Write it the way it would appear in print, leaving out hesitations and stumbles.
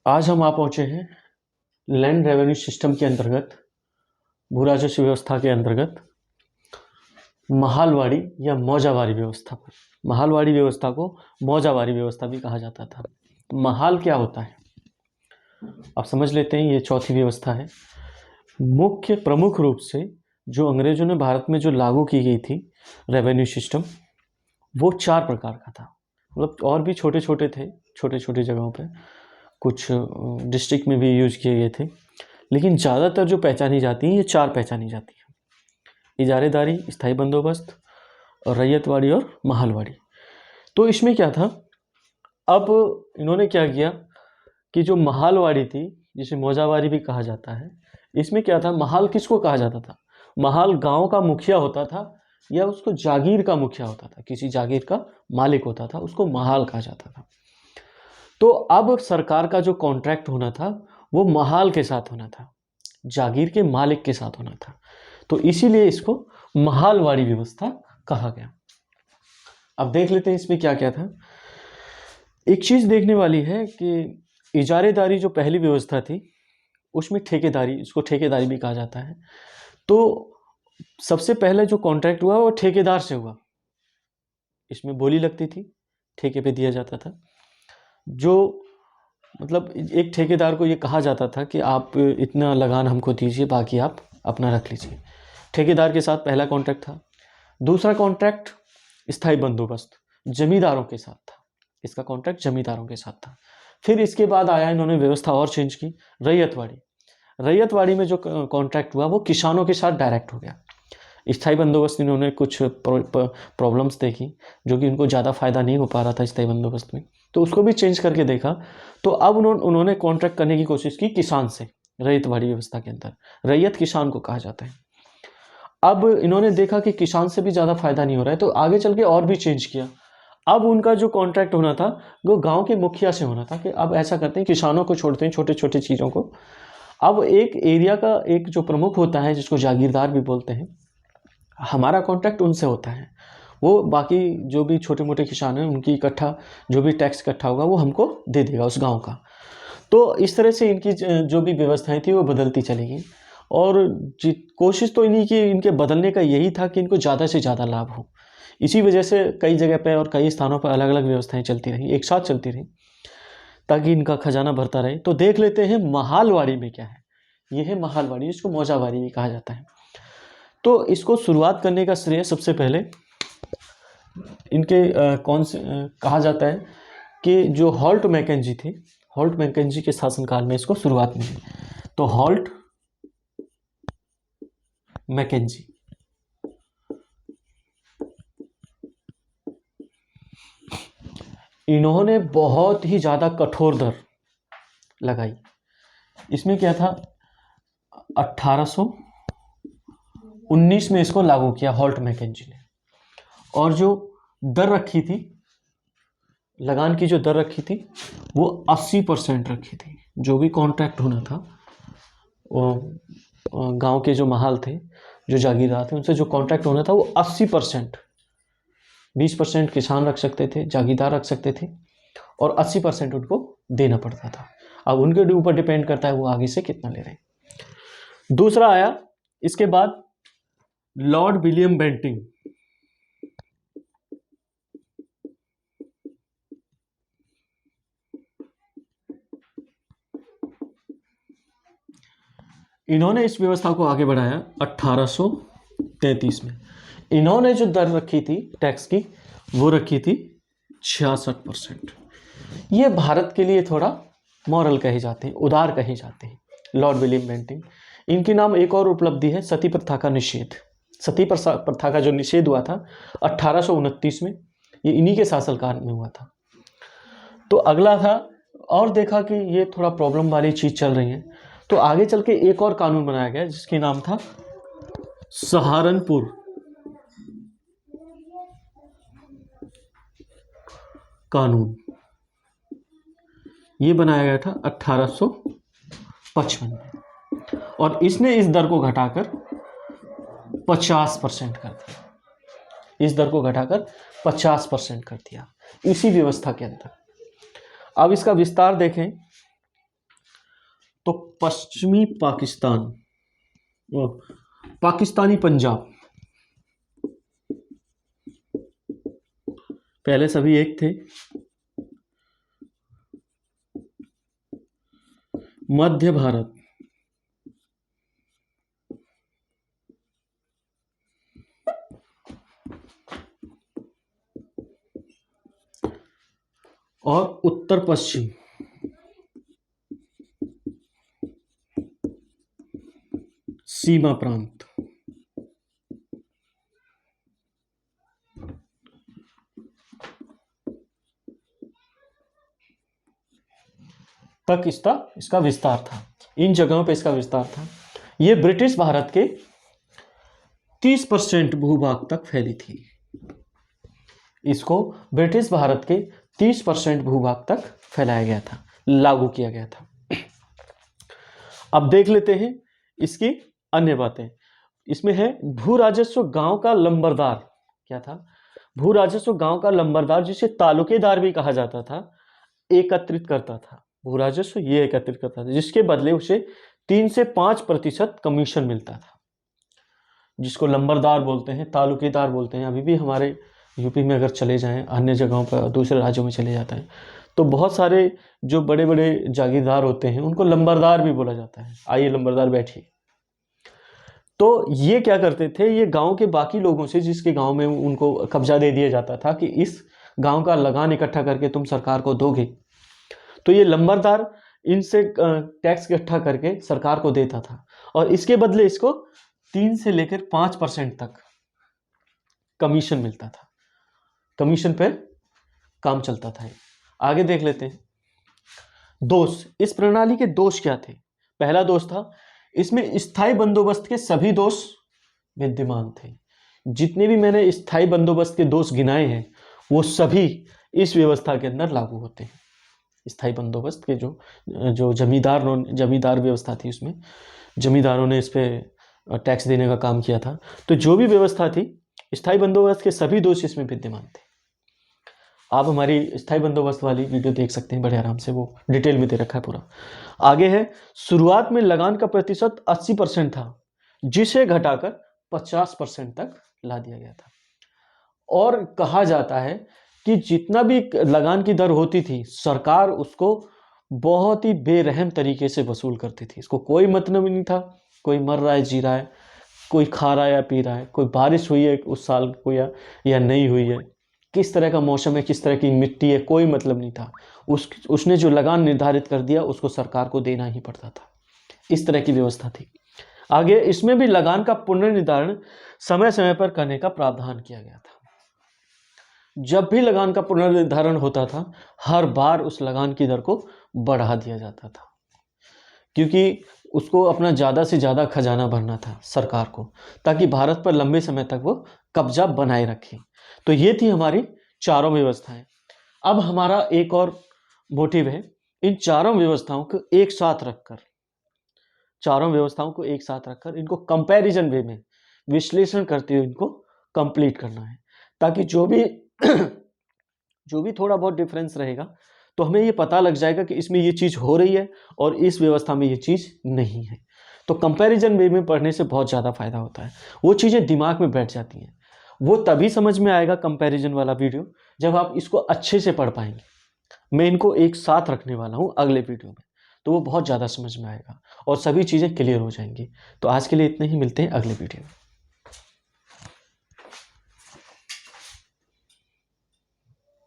आज हम आ पहुंचे हैं लैंड रेवेन्यू सिस्टम के अंतर्गत, भू राजस्व व्यवस्था के अंतर्गत महालवाड़ी या मौजावारी व्यवस्था पर। महालवाड़ी व्यवस्था को मौजावारी व्यवस्था भी कहा जाता था। महाल क्या होता है आप समझ लेते हैं। ये चौथी व्यवस्था है। प्रमुख रूप से जो अंग्रेजों ने भारत में जो लागू की गई थी रेवेन्यू सिस्टम, वो 4 प्रकार का था। मतलब और भी छोटे छोटे थे, छोटे छोटे जगहों पे, कुछ डिस्ट्रिक्ट में भी यूज किए गए थे, लेकिन ज़्यादातर जो पहचानी जाती हैं ये 4 पहचानी जाती हैं: इजारेदारी, स्थायी बंदोबस्त, और रैयतवाड़ी और महालवाड़ी। तो इसमें क्या था, अब इन्होंने क्या किया कि जो महालवाड़ी थी, जिसे मौजावारी भी कहा जाता है, इसमें क्या था, महाल किसको कहा जाता था? महाल गांव का मुखिया होता था या उसको जागीर का मुखिया होता था, किसी जागीर का मालिक होता था, उसको महाल कहा जाता था। तो अब सरकार का जो कॉन्ट्रैक्ट होना था वो महाल के साथ होना था, जागीर के मालिक के साथ होना था। तो इसीलिए इसको महालवाड़ी व्यवस्था कहा गया। अब देख लेते हैं इसमें क्या क्या था। एक चीज़ देखने वाली है कि इजारेदारी जो पहली व्यवस्था थी, उसमें ठेकेदारी, इसको ठेकेदारी भी कहा जाता है। तो सबसे पहले जो कॉन्ट्रैक्ट हुआ वो ठेकेदार से हुआ। इसमें बोली लगती थी, ठेके पे दिया जाता था। जो मतलब एक ठेकेदार को ये कहा जाता था कि आप इतना लगान हमको दीजिए, बाकी आप अपना रख लीजिए। ठेकेदार के साथ पहला कॉन्ट्रैक्ट था। दूसरा कॉन्ट्रैक्ट स्थायी बंदोबस्त, जमींदारों के साथ था। इसका कॉन्ट्रैक्ट जमींदारों के साथ था। फिर इसके बाद आया, इन्होंने व्यवस्था और चेंज की, रैयतवाड़ी। रैयतवाड़ी में जो कॉन्ट्रैक्ट हुआ वो किसानों के साथ डायरेक्ट हो गया। स्थायी बंदोबस्त इन्होंने कुछ प्रॉब्लम्स देखी, जो कि इनको ज़्यादा फायदा नहीं हो पा रहा था स्थायी बंदोबस्त में, तो उसको भी चेंज करके देखा। तो अब उन्होंने कॉन्ट्रैक्ट करने की कोशिश की किसान से। रैयतवाड़ी व्यवस्था के अंदर रैयत किसान को कहा जाता है। अब इन्होंने देखा कि किसान से भी ज़्यादा फायदा नहीं हो रहा है, तो आगे चल के और भी चेंज किया। अब उनका जो कॉन्ट्रैक्ट होना था वो गांव के मुखिया से होना था कि अब ऐसा करते हैं, किसानों को छोड़ते हैं, छोटे छोटे चीज़ों को। अब एक एरिया का एक जो प्रमुख होता है, जिसको जागीरदार भी बोलते हैं, हमारा कॉन्ट्रैक्ट उनसे होता है। वो बाकी जो भी छोटे मोटे किसान हैं उनकी इकट्ठा जो भी टैक्स इकट्ठा होगा वो हमको दे देगा उस गांव का। तो इस तरह से इनकी जो भी व्यवस्थाएं थी वो बदलती चली गई। और कोशिश तो इन्हीं की, इनके बदलने का यही था कि इनको ज़्यादा से ज़्यादा लाभ हो। इसी वजह से कई जगह पे और कई स्थानों पर अलग अलग व्यवस्थाएं चलती रही, एक साथ चलती रही, ताकि इनका खजाना भरता रहे। तो देख लेते हैं महालवाड़ी में क्या है। ये है महालवाड़ी, जिसको मौजावारी भी कहा जाता है। तो इसको शुरुआत करने का श्रेय सबसे पहले इनके कहा जाता है कि जो हॉल्ट मैकेंजी थे, हॉल्ट मैकेंजी के शासनकाल में इसको शुरुआत मिली। तो हॉल्ट मैकेंजी, इन्होंने बहुत ही ज़्यादा कठोर दर लगाई। इसमें क्या था, 1819 में इसको लागू किया हॉल्ट मैकेंजी ने। और जो दर रखी थी, लगान की जो दर रखी थी वो 80% रखी थी। जो भी कॉन्ट्रैक्ट होना था, वो गांव के जो महाल थे, जो जागीरदार थे, उनसे जो कॉन्ट्रैक्ट होना था वो 80%, 20% किसान रख सकते थे, जागीरदार रख सकते थे, और 80% उनको देना पड़ता था। अब उनके ऊपर डिपेंड करता है वो आगे से कितना ले रहे हैं। दूसरा आया इसके बाद लॉर्ड विलियम बेंटिंग। इन्होंने इस व्यवस्था को आगे बढ़ाया 1833 में। इन्होंने जो दर रखी थी टैक्स की, वो रखी थी 66%। ये भारत के लिए थोड़ा मॉरल कहे जाते हैं, उदार कहे जाते हैं, लॉर्ड विलियम बेंटिंग। इनके नाम एक और उपलब्धि है, सती प्रथा का निषेध। सती प्रथा का जो निषेध हुआ था 1829 में, ये इन्हीं के शासनकाल में हुआ था। तो अगला था, और देखा कि ये थोड़ा प्रॉब्लम वाली चीज़ चल रही है, तो आगे चल के एक और कानून बनाया गया जिसके नाम था सहारनपुर कानून। ये बनाया गया था 1855 में, और इसने इस दर को घटाकर 50% कर दिया। इस दर को घटाकर 50% कर दिया। इसी व्यवस्था के अंदर। अब इसका विस्तार देखें तो पश्चिमी पाकिस्तान, पाकिस्तानी पंजाब, पहले सभी एक थे, मध्य भारत, और उत्तर पश्चिम, सीमा प्रांत। तक इसका विस्तार था, इन जगहों पे इसका विस्तार था। ये ब्रिटिश भारत के 30% भूभाग तक फैली थी। इसको ब्रिटिश भारत के 30% भूभाग तक फैलाया गया था, लागू किया गया था। अब देख लेते हैं इसकी अन्य बातें। इसमें है भू राजस्व गांव का लंबरदार। क्या था? भू राजस्व गांव का लंबरदार, जिसे तालुकेदार भी कहा जाता था, एकत्रित करता था। भू राजस्व ये एकत्रित करता था, जिसके बदले उसे 3 से 5% कमीशन मिलता था, जिसको लंबरदार बोलते हैं, तालुकेदार बोलते हैं। अभी भी हमारे यूपी में अगर चले जाएं, अन्य जगहों पर, दूसरे राज्यों में चले जाते हैं, तो बहुत सारे जो बड़े बड़े जागीरदार होते हैं उनको लंबरदार भी बोला जाता है। आइए लंबरदार बैठिए। तो ये क्या करते थे, ये गांव के बाकी लोगों से, जिसके गांव में उनको कब्जा दे दिया जाता था कि इस गांव का लगान इकट्ठा करके तुम सरकार को दोगे, तो ये लंबरदार इनसे टैक्स इकट्ठा करके सरकार को देता था, और इसके बदले इसको 3 से लेकर 5% तक कमीशन मिलता था। कमीशन पर काम चलता था। आगे देख लेते हैं दोष। इस प्रणाली के दोष क्या थे? पहला दोष था, इसमें स्थायी बंदोबस्त के सभी दोष विद्यमान थे। जितने भी मैंने स्थायी बंदोबस्त के दोष गिनाए हैं, वो सभी इस व्यवस्था के अंदर लागू होते हैं। स्थायी बंदोबस्त के जो जमींदार व्यवस्था थी, उसमें जमींदारों ने इस पे टैक्स देने का काम किया था। तो जो भी व्यवस्था थी, स्थायी बंदोबस्त के सभी दोष इसमें विद्यमान थे। आप हमारी स्थायी बंदोबस्त वाली वीडियो देख सकते हैं बड़े आराम से, वो डिटेल में दे रखा है पूरा। आगे है, शुरुआत में लगान का प्रतिशत 80% था, जिसे घटाकर 50% तक ला दिया गया था। और कहा जाता है कि जितना भी लगान की दर होती थी, सरकार उसको बहुत ही बेरहम तरीके से वसूल करती थी। इसको कोई मतलब नहीं था कोई मर रहा है, जी रहा है, कोई खा रहा है या पी रहा है, कोई बारिश हुई है उस साल को या नहीं हुई है, किस तरह का मौसम है, किस तरह की मिट्टी है, कोई मतलब नहीं था। उसने जो लगान निर्धारित कर दिया, उसको सरकार को देना ही पड़ता था। इस तरह की व्यवस्था थी। आगे इसमें भी लगान का पुनर्निर्धारण समय समय पर करने का प्रावधान किया गया था। जब भी लगान का पुनर्निर्धारण होता था, हर बार उस लगान की दर को बढ़ा दिया जाता था, क्योंकि उसको अपना ज़्यादा से ज़्यादा खजाना भरना था सरकार को, ताकि भारत पर लंबे समय तक वो कब्जा बनाए रखे। तो ये थी हमारी चारों व्यवस्थाएं। अब हमारा एक और मोटिव है, इन चारों व्यवस्थाओं को एक साथ रखकर इनको कंपैरिजन वे में विश्लेषण करते हुए इनको कंप्लीट करना है, ताकि जो भी थोड़ा बहुत डिफरेंस रहेगा, तो हमें ये पता लग जाएगा कि इसमें ये चीज़ हो रही है और इस व्यवस्था में ये चीज़ नहीं है। तो कंपैरिजन वे में पढ़ने से बहुत ज़्यादा फायदा होता है, वो चीज़ें दिमाग में बैठ जाती हैं। वो तभी समझ में आएगा कंपैरिजन वाला वीडियो, जब आप इसको अच्छे से पढ़ पाएंगे। मैं इनको एक साथ रखने वाला हूँ अगले वीडियो में, तो वो बहुत ज़्यादा समझ में आएगा और सभी चीज़ें क्लियर हो जाएंगी। तो आज के लिए इतने ही, मिलते हैं अगले वीडियो में।